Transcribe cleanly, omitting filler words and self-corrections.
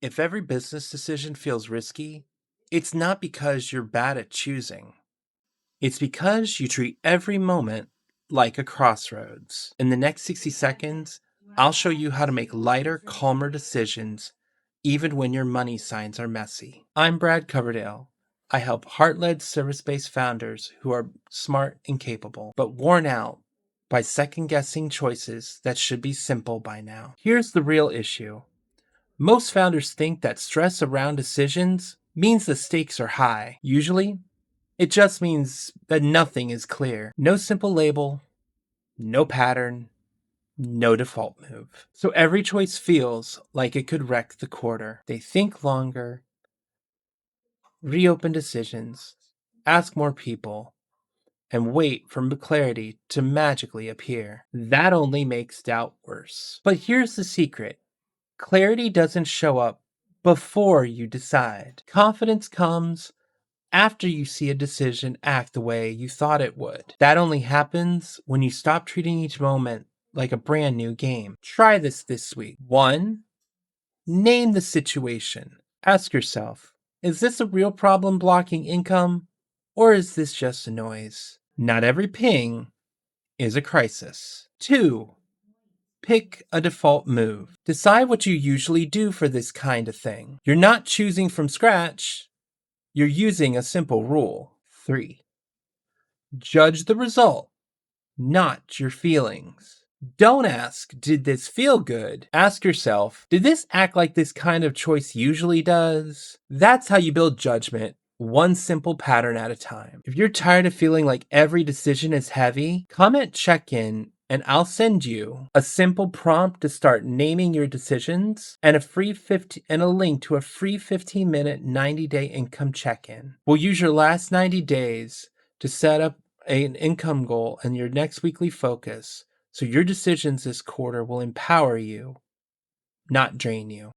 If every business decision feels risky, it's not because you're bad at choosing. It's because you treat every moment like a crossroads. In the next 60 seconds, I'll show you how to make lighter, calmer decisions even when your money signs are messy. I'm Brad Coverdale. I help heart-led service-based founders who are smart and capable, but worn out by second-guessing choices that should be simple by now. Here's the real issue. Most founders think that stress around decisions means the stakes are high. Usually, it just means that nothing is clear. No simple label, no pattern, no default move. So every choice feels like it could wreck the quarter. They think longer, reopen decisions, ask more people, and wait for clarity to magically appear. That only makes doubt worse. But here's the secret. Clarity doesn't show up before you decide. Confidence comes after you see a decision act the way you thought it would. That only happens when you stop treating each moment like a brand new game. Try this week. 1. Name the situation. Ask yourself, is this a real problem blocking income, or is this just a noise? Not every ping is a crisis. 2. Pick a default move. Decide what you usually do for this kind of thing. You're not choosing from scratch. You're using a simple rule. 3. Judge the result, not your feelings. Don't ask, did this feel good? Ask yourself, did this act like this kind of choice usually does? That's how you build judgment, one simple pattern at a time. If you're tired of feeling like every decision is heavy, comment check-in and I'll send you a simple prompt to start naming your decisions and a link to a free 15-minute 90-day income check-in. We'll use your last 90 days to set up an income goal and your next weekly focus, so your decisions this quarter will empower you, not drain you.